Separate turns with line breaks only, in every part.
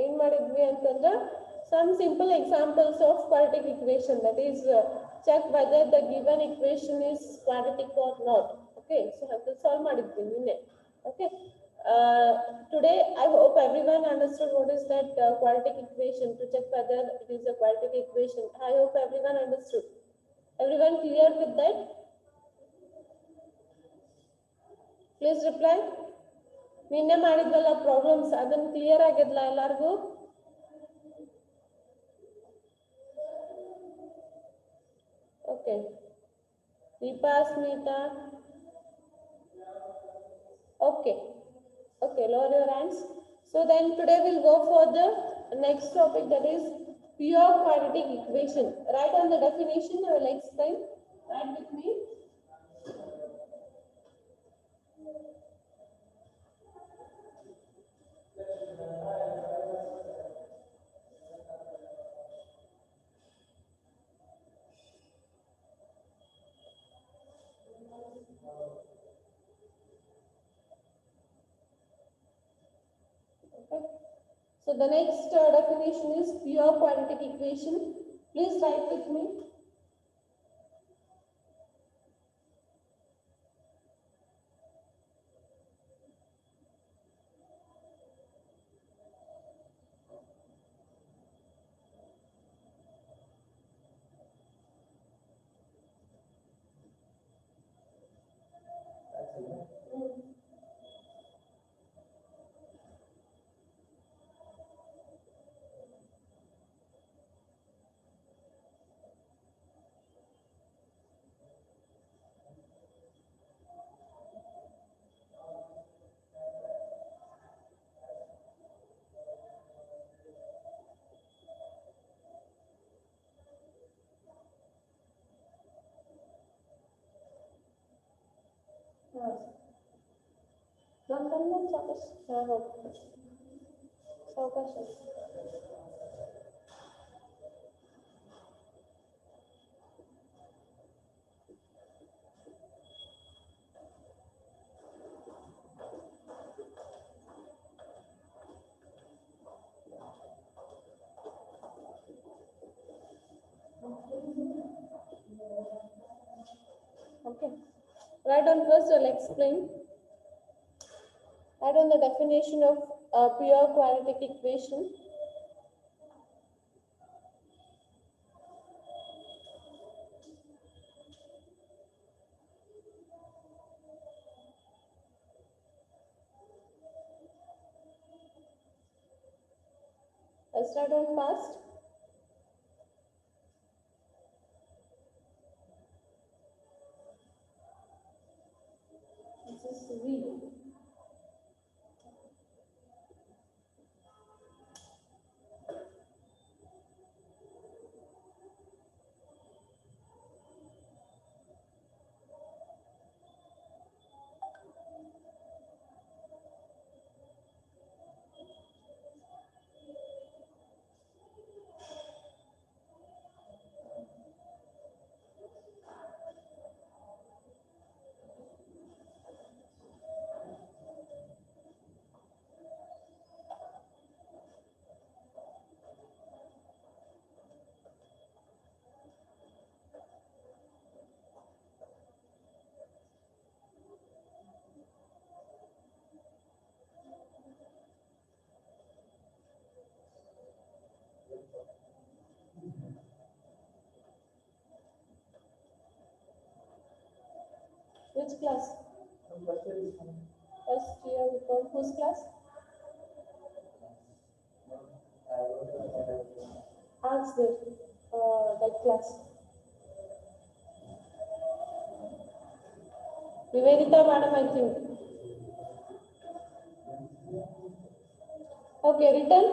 ಏನು ಮಾಡಿದ್ವಿ ಅಂತಂದ್ರೆ some simple examples of quadratic equation, that is check whether the given equation is quadratic or not. Okay, so ಅದು solve ಮಾಡಿದ್ವಿ ನಿನ್ನೆ. Okay, today I hope everyone understood what is that quadratic equation, to check whether it is a quadratic equation. I hope everyone understood. Everyone clear with that? Please reply. ನಿನ್ನೆ ಮಾಡಿದ್ವಲ್ಲ problems, ಅದನ್ನ clear ಆಗಿದ್ಲ ಎಲ್ಲರಿಗೂ? Okay, Deepa, Smita. Okay, lower your hands. So then today we'll go for the next topic, that is pure quadratic equation. Write on the definition, I will explain. Write with me. Okay. So the next definition is pure quadratic equation. Please write with me. Okay, write on first, I'll explain. Write on the definition of pure quadratic equation. I'll start on fast. This is V. Which class? First year, whose class? Ask that class. Nivedita madam, I think. Okay, written.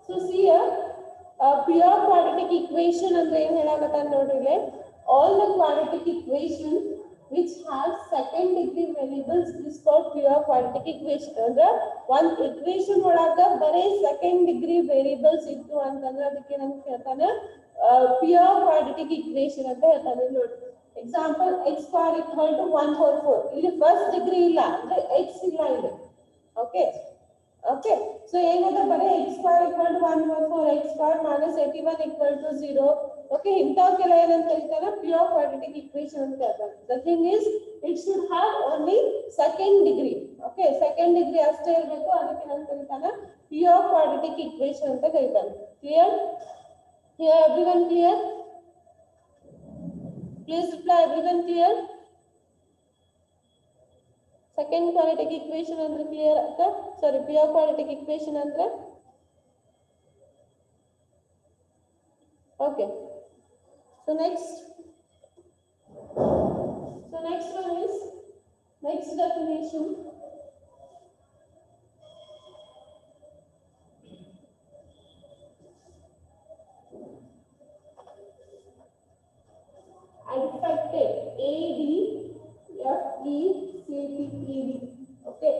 So see here, pure quadratic equation ಅಂದ್ರೆ ಏನು ಹೇಳಾಕತ್ತಾನ ನೋಡ್ರಿ, all the quadratic equation which has second degree variables is called pure quadratic equation. ಅಂದ್ರೆ one equation ಒಳಗ ಬರೇ second degree variables ಇತ್ತು ಅಂತಂದ್ರೆ ಅದಕ್ಕೆ ನಮ್ಗೆ ಹೇಳ್ತಾನೆ pure quadratic equation ಅಂತ ಹೇಳ್ತಾನೆ ನೋಡಿ. Example, x square equal to 144. ಇಲ್ಲಿ first degree ಇಲ್ಲ ಅಂದ್ರೆ x ಇಲ್ಲ ಇಲ್ಲಿ. Okay. ಸೊ ಏನಾದ್ರೆ ಬರೀ x square equal to 1/4 x square minus 81 equal to 0. Okay, ಇಂಥವಕ್ಕೆಲ್ಲ ಏನಂತ ಕರೀತಾರೆ ಪ್ಯೂರ್ ಕ್ವಾಡ್ರಾಟಿಕ್ ಇಕ್ವೇಶನ್ ಅಂತ ಹೇಳ್ತಾರೆ. The thing is it should have only second degree. Okay, second degree ಅಷ್ಟೇ ಇರಬೇಕು, ಅದಕ್ಕೆ ಏನಂತ ಕರೀತಾರೆ ಪ್ಯೂರ್ ಕ್ವಾಡ್ರಾಟಿಕ್ ಇಕ್ವೇಶನ್ ಅಂತ ಕರೀತಾರೆ. Clear? Here everyone clear? Please reply, everyone clear? Second quadratic equation andre clear ata? Sorry, pure quadratic equation andre? Okay. So next one is next definition. Adfacted, ADFECTED. Okay.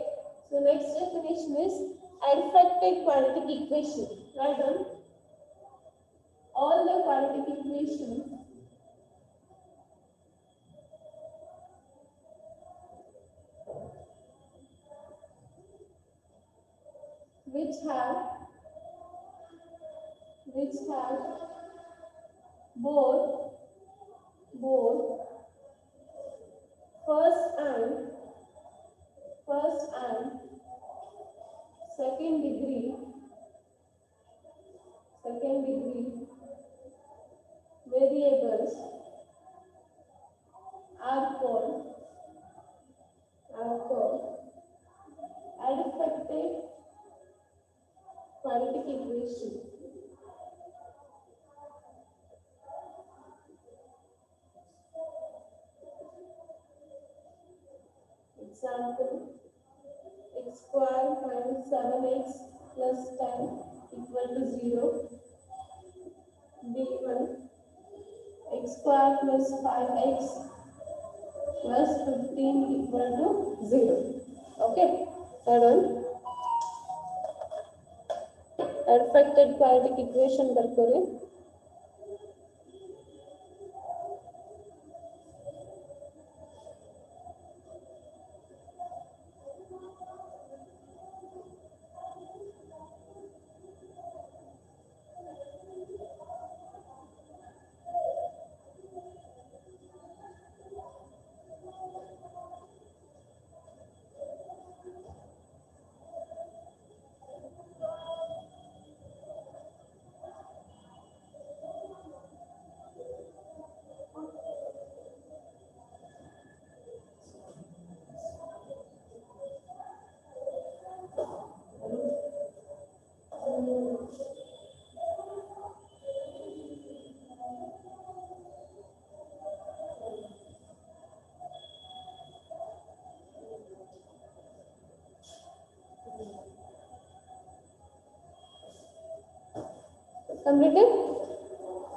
So next definition is adfacted quadratic equation. Write down all the quadratic equations which have both first and second degree variables are called adfacted quadratic equation. Example, x square minus 7x plus 10 equal to 0. B1, x square plus 5x plus 15 equal to 0. Okay, third one, adfacted quadratic equation ಬರ್ಕೊಳ್ಳಿ.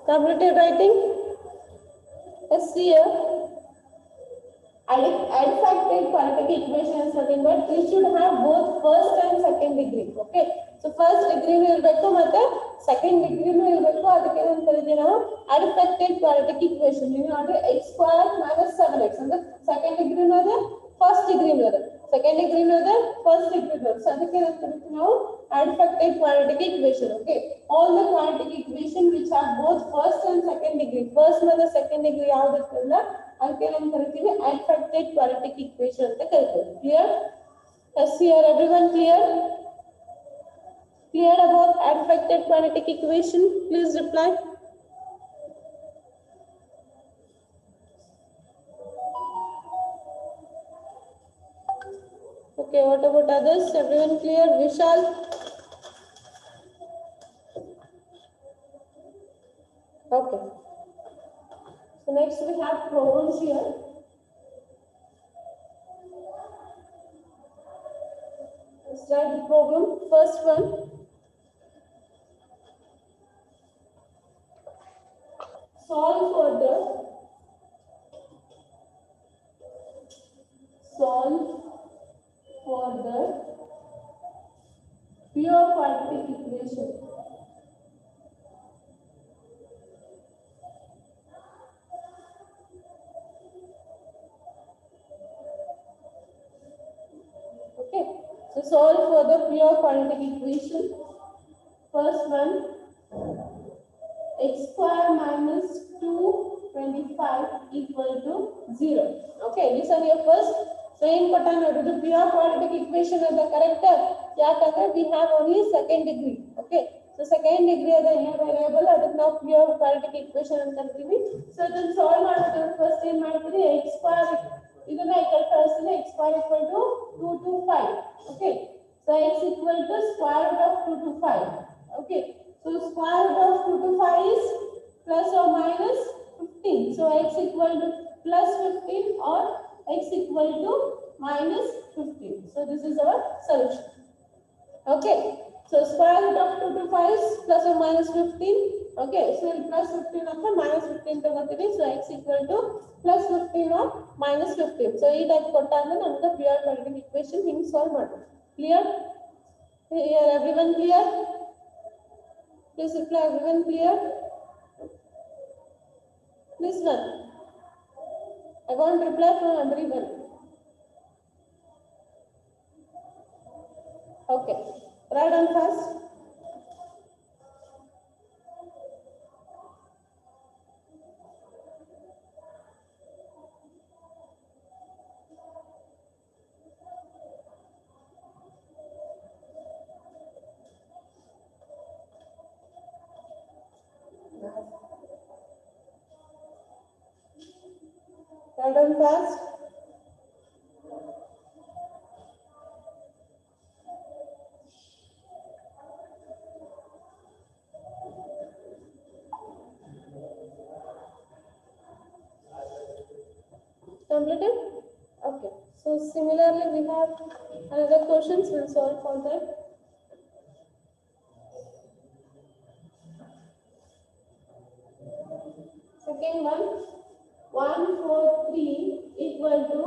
Completed writing? Let's see here. Adfacted quadratic equation is nothing but it should have both first and second degree. Okay, so first degree nu irbeku matte second degree nu irbeku, adike ಏನು ಕರೀತೀವಿ ನಾವು adfacted quadratic equation. ನೀವು ನೋಡಿ x square minus 7x ಅಂದ್ರೆ second degree nu ಅದೇ first degree nu ಅದೇ second degree nu ಅದೇ first degree nu. So ಅದಕ್ಕೆ ಏನು ಕರೀತೀವಿ ನಾವು adfacted quadratic equation. Okay, all the quadratic equation which have both first and second degree, first ಮತ್ತು second degree ಯಾವುದು ಇರ್ತಲ್ಲ ಅದಕ್ಕೆ ಏನು ಕರೀತೀವಿ adfacted quadratic equation ಅಂತ ಕರೀತೀವಿ. Clear? Yes, here everyone clear? Clear about adfacted quadratic equation? Please reply. Okay, what about others? Everyone clear? Vishal? Okay. So next we have problems here. Let's write the problem. First one. Solve for the pure quadratic equation. So solve for the pure quadratic equation. First one, x square minus 225 equal to 0. Okay, these are your first. So in the pure quadratic equation is the correct. We have only second degree. Okay, so second degree is the variable that is now pure quadratic equation and continue. So then solve the first in x square. This is x square equal to 225. Okay, so x equal to square root of 225. Okay, so square root of 2 to 5 is plus or minus 15. So x equal to plus 15 or x equal to minus 15. So this is our solution. Okay, so square root of 2 to 5 is plus or minus 15. Okay, so plus 15 or minus 15 to so x equal to plus 15 or minus 15. So this type the pure quadratic equation being solved. Clear? Here everyone clear? Please reply, everyone clear? This one. I want reply from everyone. Okay. Write down first. Write down fast. Completed? Okay. So similarly, we have another questions. We'll solve for that. Second one, 143 equal to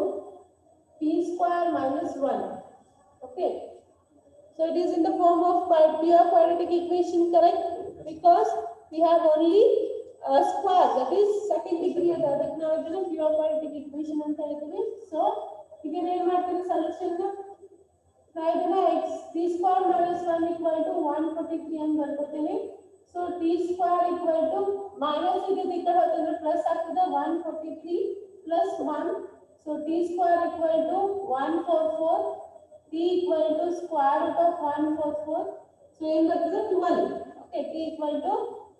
t square minus 1. Okay. So it is in the form of pure quadratic equation, correct? Because we have only a square, that is second degree of that now it is pure quadratic equation and so you can name the solution now x t square minus 1 equal to 143 and 143. So t square equal to minus it is plus after the 143 plus 1. So t square equal to 144. T equal to square root of 144. So in that is 12. Okay, t equal to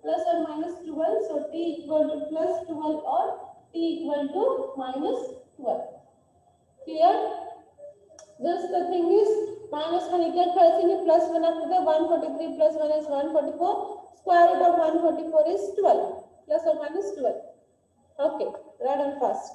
plus or minus 12. So t equal to plus 12 or t equal to minus 12. Clear? This the thing is minus 1 equal to plus 1 after the 143 plus 1 is 144. Square root of 144 is 12. Plus or minus 12. Okay, write down first.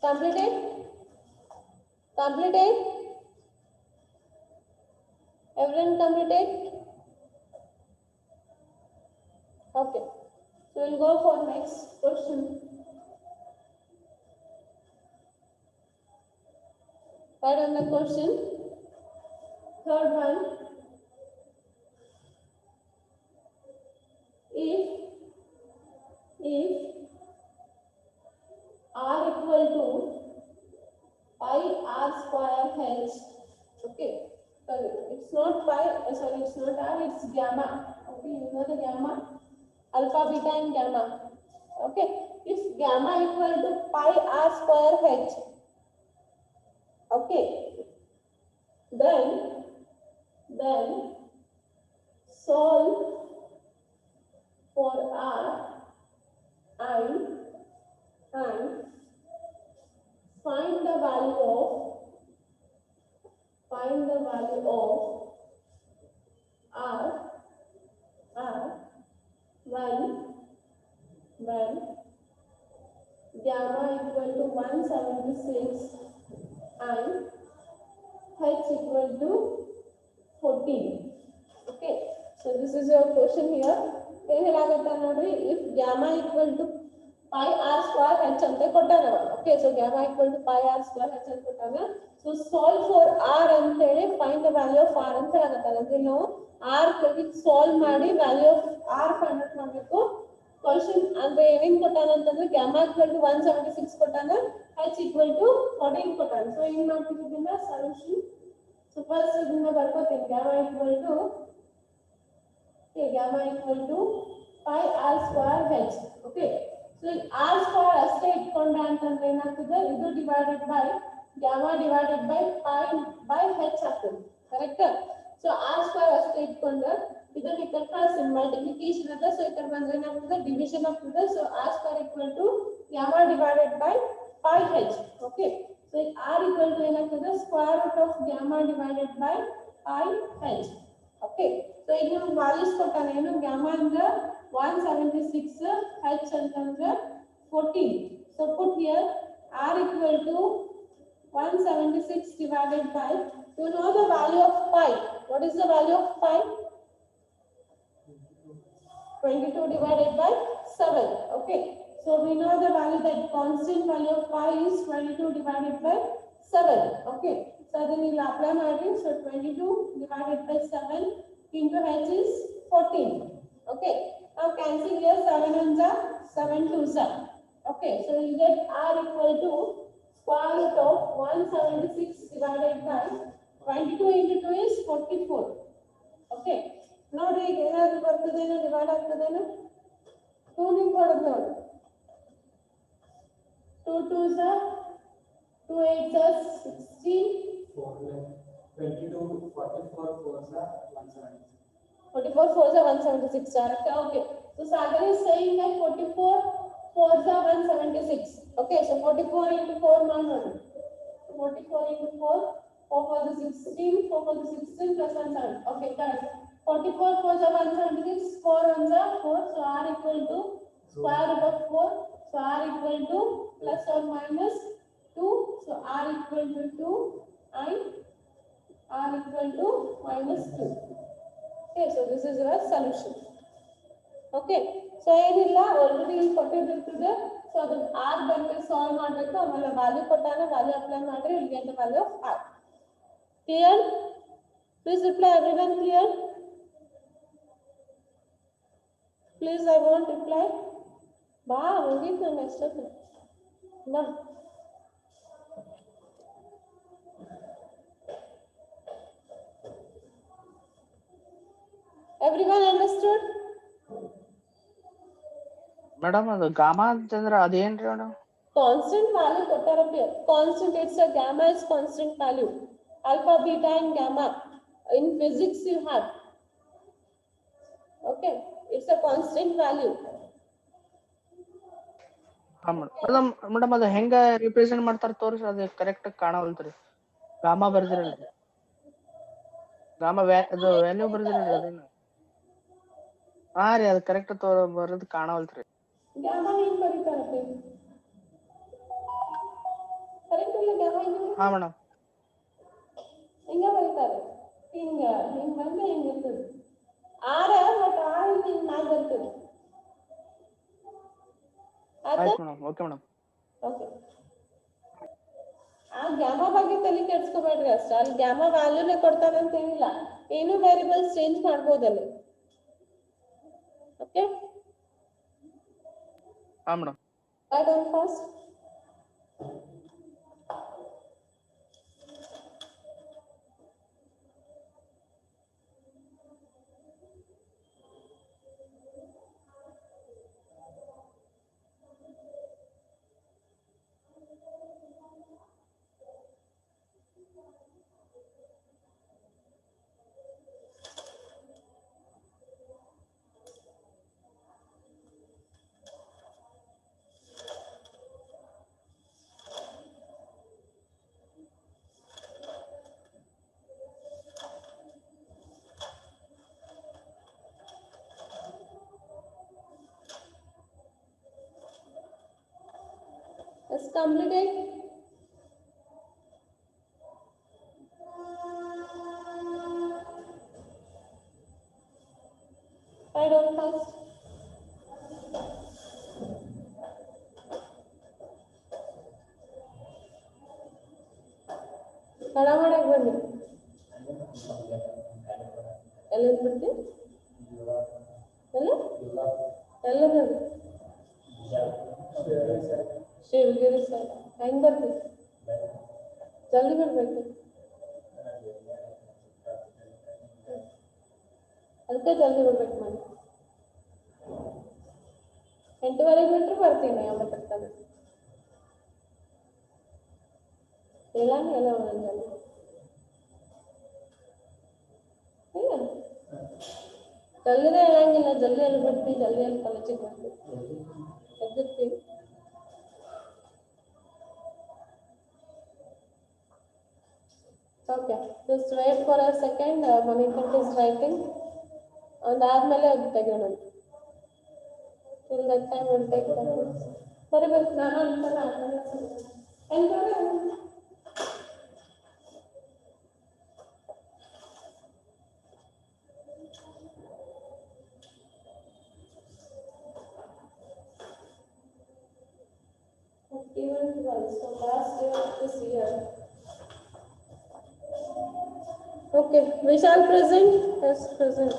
Completed? Completed? Everyone completed? Okay. So we'll go for next question. Write on the question. Third one. If r equal to pi r square h, okay, sorry, it's not pi, sorry, it's not r, it's gamma. Okay, you know the gamma, alpha, beta and gamma. Okay, if gamma equal to pi r square h, okay, then solve for r and find the value of R when gamma equal to 176 and h equal to 14. Okay, so this is your question here. If gamma equal to pi r square h ante kottana. Okay, so gamma equal to pi r square h ante kottana. So solve for r ante ಹೇಳಿ find the value of r ಅಂತ ಹೇಳಕತ್ತಾನೆ. ಅಂದ್ರೆ ನಾವು r ಗೆ solve ಮಾಡಿ value of r find out ಮಾಡಬೇಕು. Question ಅಂದ್ರೆ ಏನೇನ್ ಕೊಟ್ಟಾನ ಅಂತಂದ್ರೆ gamma equal to 176 ಕೊಟ್ಟಾನ, h equal to 14 ಕೊಟ್ಟಾನ. ಸೊ ಏನ್ ಮಾಡ್ತೀವಿ ಇದನ್ನ ಸೊಲ್ಯೂಷನ್. So first ಇದನ್ನ ಬರ್ಕೋತೀನಿ gamma equal to pi r square h. Okay, so r square ಅಷ್ಟೇ ಇಟ್ಕೊಂಡ ಅಂತಂದ್ರೆ ಏನಾಗ್ತದೆ, ಇದು divided by gamma divided by pi by h ಆಗ್ತದೆ. ಕರೆಕ್ಟ್? ಸೊ r square ಅಷ್ಟೇ ಇಟ್ಕೊಂಡ ಇದನ್ನ ಈ ಕಡೆ ಮಲ್ಟಿಪ್ಲಿಕೇಶನ್ ಅದ. ಸೊ ಈ ಕಡೆ ಬಂದ್ರೆ ಏನಾಗ್ತದೆ, ಡಿವಿಷನ್ ಆಗ್ತದೆ. So r square equal to gamma divided by pi h. Okay, so r equal to ಏನಾಗ್ತದೆ, square root of gamma divided by pi h. Okay, so ಈಗ ವ್ಯಾಲ್ಯೂಸ್ ಕೊಟ್ಟಾನೆ. ಏನು gamma ಅಂದ್ರೆ 176, h ಅಂತಂದ್ರೆ 14. so put here r equal to 176 divided by, you know the value of pi. What is the value of pi? 22 divided by 7. Okay, so we know the value, that constant value of pi is 22 divided by 7. Okay, so then we will apply ಮಾಡಿ. So 22 divided by 7 into h is 14. Okay, now cancel here, 7 ones are 7 twos are. Okay, so you get r equal to square root of 176 divided by 22 into 2 is 44. Okay, ನೋಡಿ ಈಗ ಏನಾದ್ರು ಬರ್ತದೇನೋ, divide ಆಗ್ತದೇನೋ. 2 ನಿಂಗೆ ಕೊಡೋದು ನೋಡಿ. 2 twos are 2 8s are 16.
22 44 4s are 176.
44 4s are 176. Correct? Okay, so Sagar is saying that 44 4s are 176. Okay, so 44 into 4 100. 44 into 4, 4 for the 16, 4 for the 16 plus 170. Okay, correct. 44 4s are 176, 4 ones are 4. So r equal to square root of 4. So r equal to plus or minus 2. So r equal to 2 and r equal to minus 2. Okay, so this is your solution. Okay, so ಏನಿಲ್ಲ, already ಇಲ್ಲಿ ಕೊಟ್ಟಿರ್ತದೆ. So ಅದನ್ನ r ಬಂದು solve ಮಾಡಬೇಕು. ಆಮೇಲೆ value ಕೊಟ್ಟಾಗ value apply ಮಾಡ್ರಿ, you'll get the value of r. Clear? Please reply, everyone. Clear? Please, I want reply. ಬಾ ಹೋಗಿದ್ದು ನಾನು ಎಷ್ಟೊತ್ತು ಬಾ. Everyone understood?
ಮೇಡಮ್ ಅದು ಗಾಮಾ ಅಂತಂದ್ರೆ ಅದೇನ್ರಿ ಮೇಡಮ್?
Constant value ಕೊಟ್ಟಾರಪ್ಪ. Constant, it's a gamma is constant value. Alpha, beta and gamma in physics you have. Okay, it's a constant value.
Madam ಅದು ಹೆಂಗ ರಿಪ್ರೆಸೆಂಟ್ ಮಾಡ್ತಾರ ತೋರಿಸಿ, ಅದು ಕರೆಕ್ಟ್ ಕಾಣವಲ್ತ್ರಿ. ಗಾಮಾ ಬರ್ದಿರಲ್ರಿ, ಗಾಮಾ ಅದು ವ್ಯಾಲ್ಯೂ ಬರ್ದಿರಲ್ರಿ ಅದೇನು? ಹಾ ರೀ, ಅದು ಕರೆಕ್ಟ್ ಬರೋದು ಕಾಣವಲ್ತ್ರಿ.
gamma ಹೆಂಗ್ ಬರೀತಾರಪ್ಪ? ಕರೆಕ್ಟ್ ಇಲ್ಲ gamma ಹೆಂಗ್?
ಹಾ ಮೇಡಮ್,
ಹಿಂಗ ಬರೀತಾರೆ. ಹಿಂಗ ಹಿಂಗ್ ಬಂದ್ರೆ ಹಿಂಗ್ ಇರ್ತದೆ. ಆರ ಬಟ್ ಆರ ಹಿಂಗ್ ಮ್ಯಾಲ್ ಬರ್ತದೆ.
ಆಯ್ತು ಮೇಡಮ್. Okay madam.
ಓಕೆ, ಆ ಗ್ಯಾಮಾ ಬಗ್ಗೆ ತಲೆ ಕೆಡ್ಸ್ಕೊಬೇಡ್ರಿ ಅಷ್ಟೇ. ಅಲ್ಲಿ ಗ್ಯಾಮಾ ವ್ಯಾಲ್ಯೂನೇ ಕೊಡ್ತಾರಂತ ಏನಿಲ್ಲ, ಏನು ವೇರಿಯಬಲ್ಸ್ ಚೇಂಜ್ ಮಾಡ್ಬೋದಲ್ಲಿ. ಓಕೆ,
ಹಾ madam.
Right on fast. Let's complete it. Write down first. ಕಡ ಮಾಡಕ್ ಬನ್ನಿ ಎಲ್ಲಿಂದ ಬಿಡ್ತಿ ಎಲ್ಲ ಶಿವಗಿರಿ ಸರ್ ಹೆಂಗ್ ಬರ್ತಿ ಜಲ್ದಿ ಬರ್ಬೇಕು ಅದಕ್ಕೆ ಜಲ್ದಿ ಬರ್ಬೇಕು ಮಾಡಿ 8:30 ಬಿಟ್ರೆ ಬರ್ತೀನಿ ಆಮೇಲೆ ಹೇಳಂಗಿಲ್ಲ ಒಂದೊಂದ್ಸಲ ಜಲ್ದಿನೇ ಹೇಳಂಗಿಲ್ಲ ಜಲ್ದಿ ಎಲ್ಲಿ ಬಿಡ್ತಿ ಜಲ್ದಿ ಎಲ್ಲಿ ಕಾಲೇಜಿಗೆ ಬರ್ತಿ ಎದ್ದಿರ್ತೀವಿ okay just wait for a second Manikantha is writing ಅದಾದ್ಮೇಲೆ ಅದು ತೆಗೋಣ till that time we'll take the ಬರಬೇಕು ನಾನು ಅಂತಲ್ಲ ಆದ್ಮೇಲೆ even 12, so last year of this year. Okay, Vishal present? Yes, present.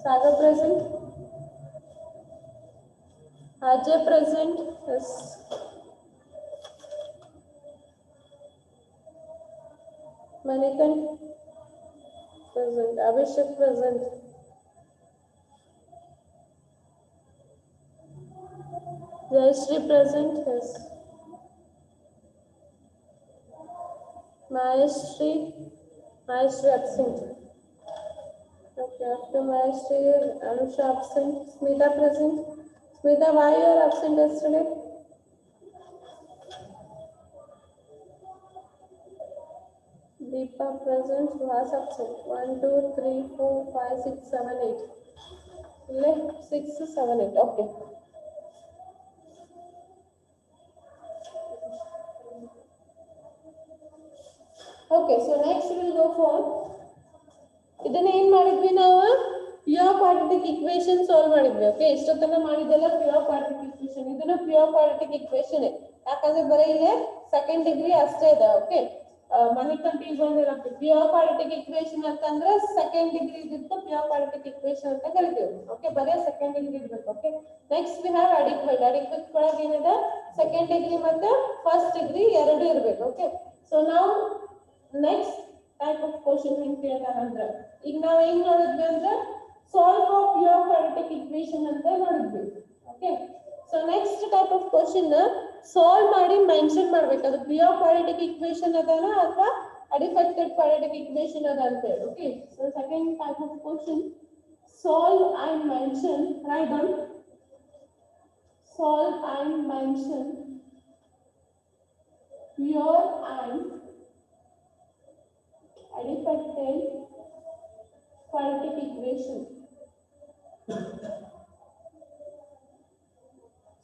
Sagar present? Ajay present? Yes. Manikan present. Abhishek present. Jayashree present, yes. Maheshri absent. Okay, after Maheshri, Anusha absent. Smita present. Smita, why you are absent yesterday? Deepa present, was absent. 1, 2, 3, 4, 5, 6, 7, 8. 6, 7, 8. Okay. Okay, so next we will go for ಇದನ್ನ ಏನ್ ಮಾಡಿದ್ವಿ ನಾವು pure quadratic equation solve ಮಾಡಿದ್ವಿ. Okay, ಇಷ್ಟೊತ್ತನ ಮಾಡಿದ್ದೆಲ್ಲ pure quadratic equation. ಇದನ್ನ pure quadratic equation ಯಾಕಂದ್ರೆ ಬರೀ ಇಲ್ಲಿ ಸೆಕೆಂಡ್ ಡಿಗ್ರಿ ಅಷ್ಟೇ ಇದೆ. ಓಕೆ, ಮಣಿಕಂಠ ಈಗ ಬಂದಿರತ್ತೆ ಪ್ಯೂರ್ ಕ್ವಾಡ್ರಾಟಿಕ್ ಈಕ್ವೇಶನ್ ಅಂತಂದ್ರೆ ಸೆಕೆಂಡ್ ಡಿಗ್ರಿ ಇದ್ದಿದ್ದು ಪ್ಯೂರ್ ಕ್ವಾಡ್ರಾಟಿಕ್ ಈಕ್ವೇಶನ್ ಅಂತ ಕರಿತೀವಿ. ಓಕೆ, ಬರೀ ಸೆಕೆಂಡ್ ಡಿಗ್ರಿ ಇರ್ಬೇಕು. Okay, next we have adequate. Adequate ಒಳಗೆ ಏನಿದೆ ಸೆಕೆಂಡ್ ಡಿಗ್ರಿ ಮತ್ತೆ ಫಸ್ಟ್ ಡಿಗ್ರಿ ಎರಡು ಇರ್ಬೇಕು. ಓಕೆ, ಸೊ ನಾವು ನೆಕ್ಸ್ಟ್ ಟೈಪ್ ಆಫ್ ಕ್ವಶನ್ ಹೆಂಗ್ ಕೇಳ್ತಾರ ಅಂದ್ರೆ ಈಗ ನಾವ್ ಹೆಂಗ್ ನೋಡಿದ್ವಿ ಅಂದ್ರೆ solve of pure quadratic equation ಅಂತ ನೋಡಿದ್ವಿ. Okay, so next type of question solve ಮಾಡಿ ಮೆನ್ಷನ್ ಮಾಡ್ಬೇಕು ಅದು ಪ್ಯೂರ್ ಕ್ವಾಡ್ರಾಟಿಕ್ ಈಕ್ವೇಶನ್ ಅದಾನ ಅಥವಾ ಅಡಿಫೆಕ್ಟೆಡ್ ಕ್ವಾಡ್ರಾಟಿಕ್ ಈಕ್ವೇಶನ್ ಅದ ಅಂತ ಹೇಳಿ. Okay, so second type of question solve and mention. Write down solve and mention pure and adfected quadratic equation.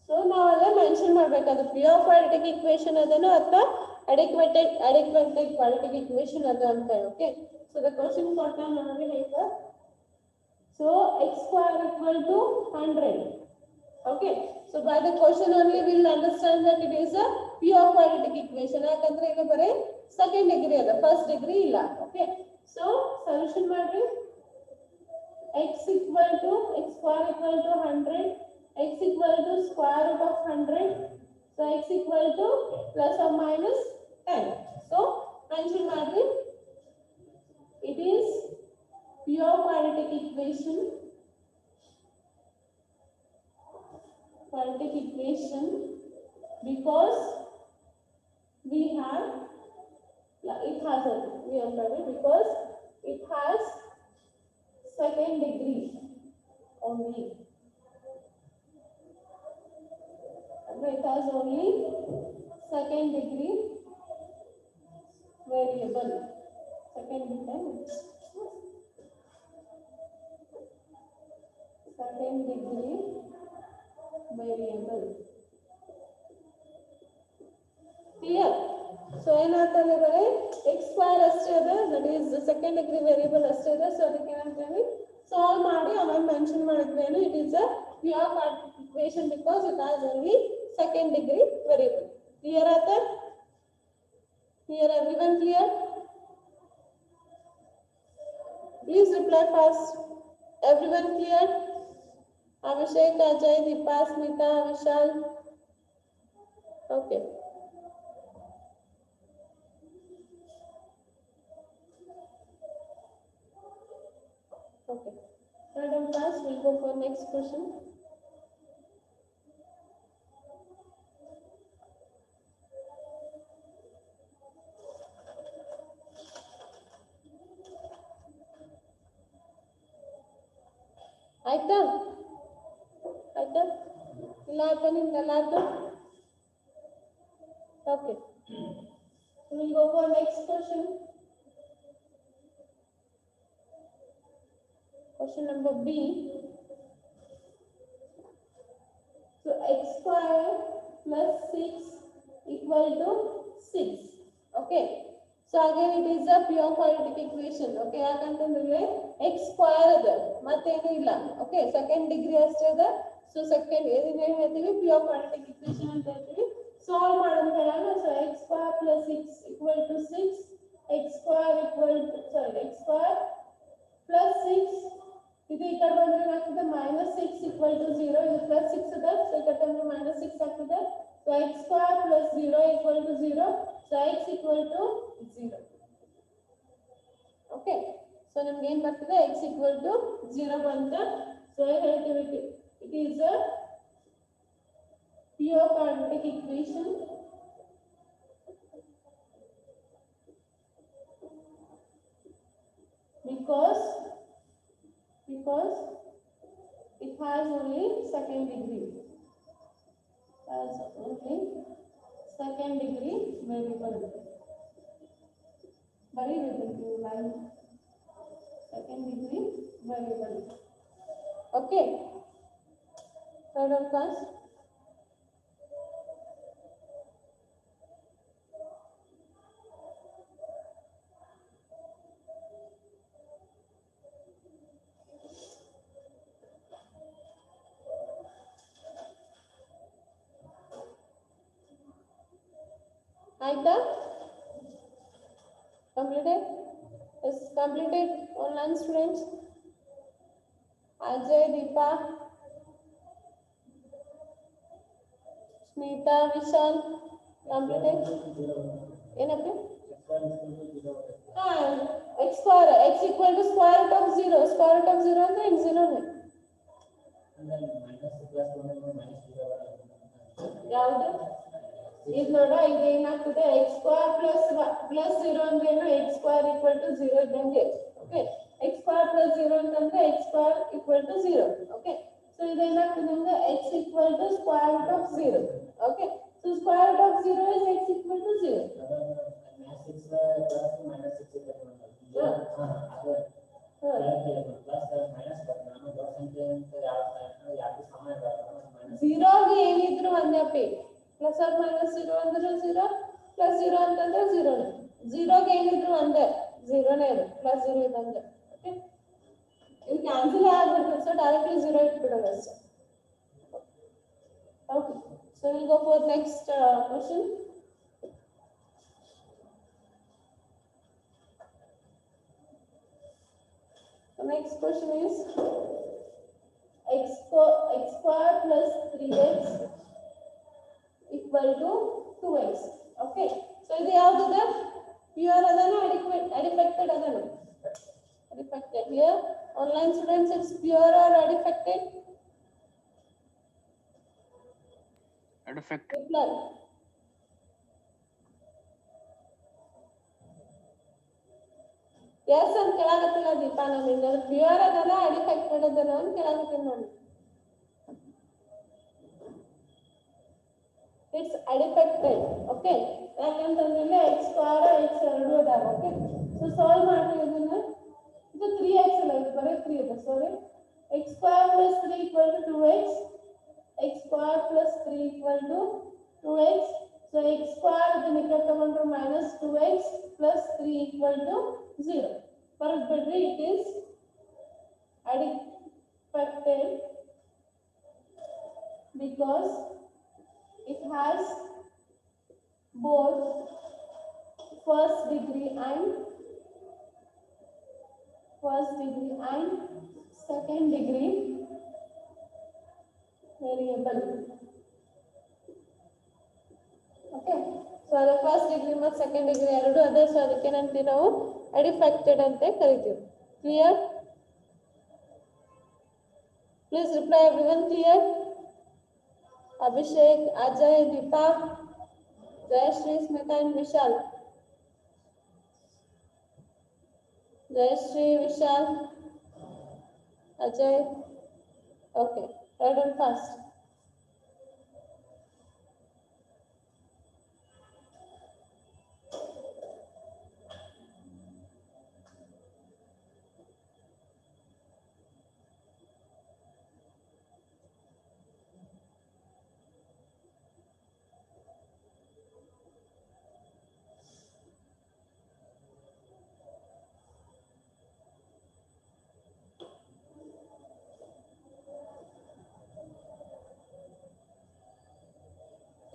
So ನಾವೆಲ್ಲ mention ಮಾಡ್ಬೇಕು ಅದು ಪ್ಯೂರ್ ಕ್ವಾಡ್ರಾಟಿಕ್ ಈಕ್ವೇಶನ್ ಅದನ್ನು ಅಥವಾ ಅಡಿಕ್ವೇಟೆಡ್ ಕ್ವಾಡ್ರಾಟಿಕ್ ಈಕ್ವೇಶನ್ ಅದ ಅಂತ ಹೇಳಿ. ಓಕೆ, ಸೊ ದ ಕ್ವಶನ್ ಕೊಟ್ಟ ನೋಡಿ ಹೇಗ so x square equal to 100. Okay, so by the question only we will understand that it is a pure quadratic equation. ಯಾಕಂದ್ರೆ ಇದು ಬರೀ ಸೆಕೆಂಡ್ ಡಿಗ್ರಿ ಅಲ್ಲ, ಫಸ್ಟ್ ಡಿಗ್ರಿ ಇಲ್ಲ. ಓಕೆ, ಸೊ ಸೊಲ್ಯೂಷನ್ ಮಾಡ್ರಿ. x square equal to 100, x equal to square root of 100, so x equal to plus or minus 10. So mention ಮಾಡ್ರಿ it is pure quadratic equation because we have because it has second degree only. It has only second degree variable. Second degree variable. Clear? So ಏನಾಗ್ತದೆ ಬರೀ x square ಅಷ್ಟೇ ಅದ, that is the second degree variable ಅಷ್ಟೇ ಅದ. So ಅದಕ್ಕೆ ಏನಂತೀವಿ, solve ಮಾಡಿ ಆಮೇಲೆ ಮೆನ್ಷನ್ ಮಾಡಿದ್ವಿ ಏನು, it is a pure quadratic equation because it has only second degree variable. Clear ಆತ? Here everyone clear? Please reply fast. Everyone clear? Abhishek, Ajay, Deepa, Smita, Vishal. Okay. Okay. Madam class, we'll go for next question. ಆಯ್ತಾ? ಆಯ್ತಾ? ಇಲ್ಲ ಆಯ್ತಾ ನಿಮ್ದೆಲ್ಲ ಆಯ್ತು? Okay. We'll go for next question. Question number B. So x square plus 6 equal to 6. Okay. So again it is a pure quadratic equation. Okay. ಯಾಕಂತಂದ್ರೆ x square ಅದ ಮತ್ತೇನು ಇಲ್ಲ. Okay. Second degree ಅಷ್ಟೇ ಅದ. So second ಏನೇನು ಹೇಳ್ತೀವಿ, pure quadratic equation ಅಂತ ಹೇಳ್ತೀವಿ. Solve ಮಾಡೋದು ಹೇಳೋಣ. So x square plus 6 equal to 6. X square x square plus 6. ಇದು ಈ ಕಡೆ ಬಂದ್ರೆ ಏನಾಗ್ತದೆ, -6 equal to 0. ಇದು plus 6 ಅದ, so ಈ ಕಡೆ ಬಂದ್ರೆ -6 ಆಗ್ತದೆ. So x square plus 0 equal to 0. So x equal to 0. Okay. So ನಮ್ಗೆ ಏನ್ ಬರ್ತದೆ, x equal to 0 ಬಂತ. So ಏನ್ ಹೇಳ್ತೀವಿ, it is a pure quadratic equation because it has only second degree. Has only second degree variable. Variable line. Second degree variable. Okay. Third of class. ಆಯ್ತಾ? Completed? Is completed online students? Ajay, Deepa, Smita, Vishal, completed? ಏನಪ್ಪ? x square, x equal to square root of 0. Square root of 0 ಅಂದ್ರೆ x 0 ನೇ. ಯಾವುದು? ಇದು ನೋಡ, ಇದು ಏನಾಗ್ತದೆ, x square plus 0 ಅಂದ್ರೆ ಏನು, x square equal to 0 ಇದ್ದಂಗೆ. ಓಕೆ. x square plus 0 ಅಂತಂದ್ರೆ x square equal to 0. Okay. So ಇದು ಏನಾಗ್ತದೆ ಅಂದ್ರೆ x equal to square root of 0. Okay. So square root of 0 is x equal to 0. ಝೀರೋಗೆ ಏನಿದ್ರು ಒಂದೇ pay, plus R minus 0 ಅಂದ್ರೆ 0, plus 0 ಅಂತಂದ್ರೆ 0ನೇ. ಝೀರೋಗೆ ಏನಿದ್ರು ಒಂದೇ, 0ನೇ ಇದು, ಪ್ಲಸ್ 0 ಇದಂದ್ರೆ. ಓಕೆ. ಇದು ಕ್ಯಾನ್ಸಲ್ ಆಗ್ಬಿಡ್ತದೆ, ಸೊ ಡೈರೆಕ್ಟ್ಲಿ 0 ಇಟ್ಬಿಡೋದು ಅಷ್ಟೇ. Okay. So will go for next question. The next question is x square plus 3x equal to 2x. Okay. So ಇದು ಯಾವ್ದದ? Pure ಅದನ, adifacted ಅದನ? Adifacted. Here online students, it's pure or adifacted?
Adifacted.
Reply. Yes ಅಂತ ಕೇಳಾಕತ್ತಿಲ್ಲ ದೀಪಾ, ನಮ್ಮಿಂದ pure ಅದಲ್ಲ ಅಡಿಫೆಕ್ಟೆಡ್ ಅದಲ್ಲ ಅಂತ ಕೇಳಾಕತ್ತೀನಿ ನಾನು. ಇಟ್ಸ್ ಅಡಿಫೆಕ್ಟೆಡ್. ಓಕೆ. ಯಾಕಂತಂದ್ರೆ x ಸ್ಕ್ವೇರ್ x ಎರಡು ಅದಾವ. ಓಕೆ. ಸೊ ಸಾಲ್ವ್ ಮಾಡಿ ಇದನ್ನ. ಇದು 3x ಅಲ್ಲ, ಇದು ಬರೀ 3 ಇದೆ. ಸಾರಿ. x square plus 3 equal to 2x. x square plus 3 equal to 2x. So x square then equal to minus 2x plus 3 equal to 0. For battery it is adequate because it has both first degree and second degree variable. Okay, so the first degree ಮತ್ತು second degree ಎರಡು ಅದೇ, so ಅದಕ್ಕೆ ನಂತೆ ನಾವು ಅಡಿಫ್ಯಾಕ್ಟೆಡ್ ಅಂತ ಕರಿತೀವಿ. Clear? Please reply everyone. Clear? Abhishek, Ajay, Deepa, Jayashree, Smita and Vishal. Jayashree, Vishal, Ajay. Okay, write down fast.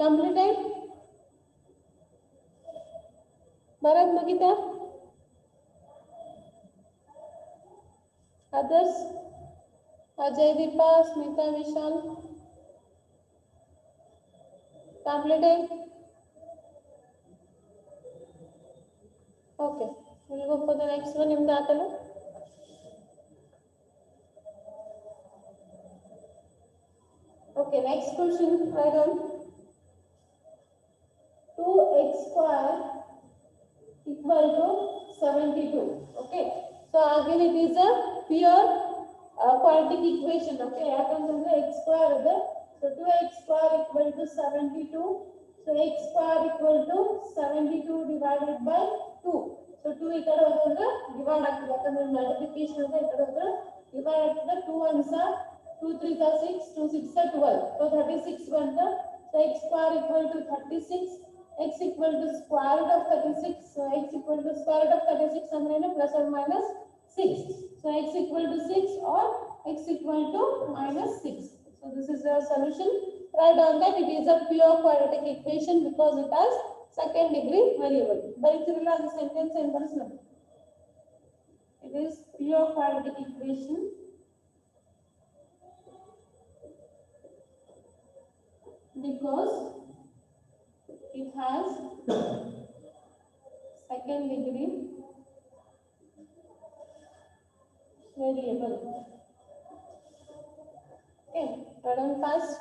Completed? Bharat, Magita? Others? Ajay, Deepa, Smita, Vishal? Completed? Okay, we'll go for the next one. Nimda atala. Okay, next question. Write down. 2x square equal to 72. Okay, so again it is a pure quadratic equation. Okay, yakantandre x square ide, so 2x square equal to 72. So x square equal to 72 divided by 2. So 2 ikkada hodre divide agtide, yakandre multiplication ade ikkada hodre divide agtide. 2 ones are 2 3s are 6, 2 6 are 12, so 36 banta. So x square equal to 36. X equal to square root of 36. So x equal to square root of 36 ಅಂದ್ರೆ plus or minus 6. So x equal to 6 or x equal to minus 6. So this is your solution. Write down that it is a pure quadratic equation because it has second degree variable. ಬರೀತಿರಲ್ಲ ಅದು sentence ಏನು ಬರೆಸಲ್ಲ. It is pure quadratic equation because it has second degree variable. Okay, write down fast.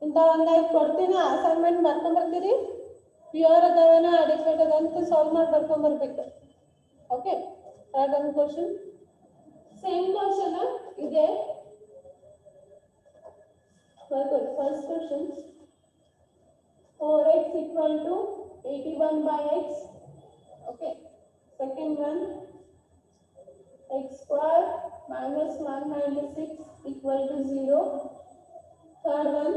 ಇಂತ ಒಂದು ಕೊಡ್ತೀನಿ assignment ಬರ್ಕೊಂಡ್ ಬರ್ತೀರಿ. Pure ಅದಾವೇನೋ ಅಡಿಫೈಡ್ ಅದಂತ solve ಮಾಡಿ ಬರ್ಕೊಂಡ್ ಬರ್ಬೇಕು. Okay, ಒಂದು ಕ್ವಶನ್ ಸೇಮ್ ಕ್ವಶನ್ ಇದೆ. First question 4x equal to 81 by x. Okay, second one x square minus 196 equal to 0. Third one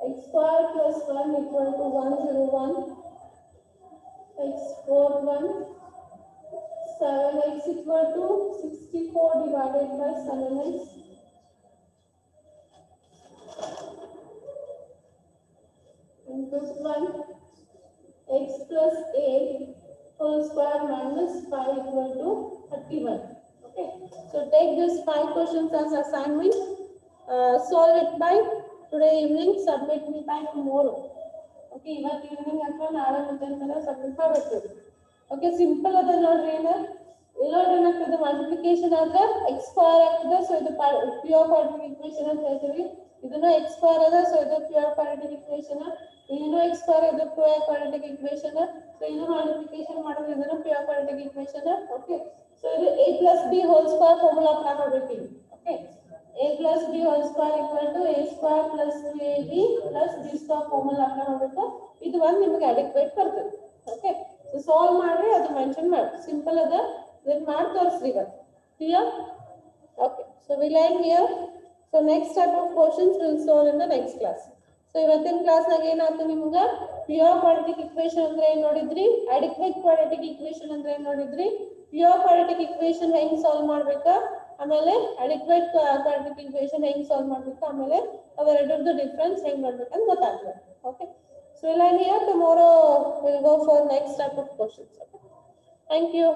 x square plus 1 equal to 101. X fourth one 7x equal to 64 divided by 7x. And fifth one x plus 8 whole square minus 5 equal to 31. Okay, so take these 5 questions as assignment. Solve it by today evening, submit me by tomorrow. Okay, ಇವತ್ತು evening ಅಥವಾ ನಾಳೆ ಮಧ್ಯಾಹ್ನ submit ಮಾಡಬೇಕು. Okay, simple ಅದ ನೋಡ್ರಿ. ಏನಾಗ್ತದೆ multiplication ಆದ್ರೆ x square ಆಗ್ತದೆ. ಸೊ ಇದು ಪ್ಯೂರ್ ಕ್ವಾಡ್ರಾಟಿಕ್ ಈಕ್ವೇಷನ್ ಅಂತ ಹೇಳ್ತೀವಿ. ಇದನ್ನು x ಸ್ಕ್ವೇರ್ ಅದ ಸೊ ಇದು ಪ್ಯೂರ್ ಕ್ವಾಡ್ರಾಟಿಕ್ ಇಕ್ವೇಶನ್ ಇದನ್ನು x ಸ್ಕ್ವೇರ್ ಇದು ಪ್ಯೂರ್ ಕ್ವಾಡ್ರಾಟಿಕ್ ಇಕ್ವೇಶನ್ ಸೊ ಇದು ಮಲ್ಟಿಪ್ಲಿಕೇಶನ್ ಮಾಡಿದ್ರೆ ಇದನ್ನು pure quadratic equation okay so ಇದು a plus b whole square formula apply ಮಾಡಬೇಕು okay a plus b whole square equal to a square plus 2ab plus b square formula apply ಮಾಡಬೇಕು ಇದು ಒಂದು ನಿಮಗೆ adequate ಬರ್ತದೆ okay so solve ಮಾಡಿ ಅದು mention ಮಾಡಿ ಸಿಂಪಲ್ ಅದ ಇದನ್ನ ಮಾಡಿ ತೋರಿಸ್ರಿ ಇವತ್ತು clear okay so we'll end here so next type of questions we'll solve in the next class so ಇವತ್ತಿನ ಕ್ಲಾಸ್ ನಾಗ ಏನಾಯ್ತು ನಿಮಗೆ ಪ್ಯೂರ್ ಕ್ವಾಡ್ರಾಟಿಕ್ ಇಕ್ವೇಶನ್ ಅಂದ್ರೆ ಏನ್ ನೋಡಿದ್ರಿ ಅಡಿಕ್ವೇಟ್ ಕ್ವಾಡ್ರಾಟಿಕ್ ಇಕ್ವೇಶನ್ ಅಂದ್ರೆ ಏನ್ ನೋಡಿದ್ರಿ ಪ್ಯೂರ್ ಕ್ವಾಡ್ರಾಟಿಕ್ ಇಕ್ವೇಶನ್ ಹೆಂಗ್ ಸಾಲ್ವ್ ಮಾಡ್ಬೇಕಾ ಆಮೇಲೆ ಅಡಿಕ್ವೇಟ್ ಕ್ವಾಡ್ರಾಟಿಕ್ ಇಕ್ವೇಶನ್ ಹೆಂಗ್ ಸಾಲ್ವ್ ಮಾಡ್ಬೇಕಾ ಆಮೇಲೆ ಅವೆರಡರದ್ದು ಡಿಫರೆನ್ಸ್ ಹೆಂಗ್ ಮಾಡ್ಬೇಕಂತ ಗೊತ್ತಾಗ್ತದೆ okay so we'll end here tomorrow we'll go for next type of questions okay thank you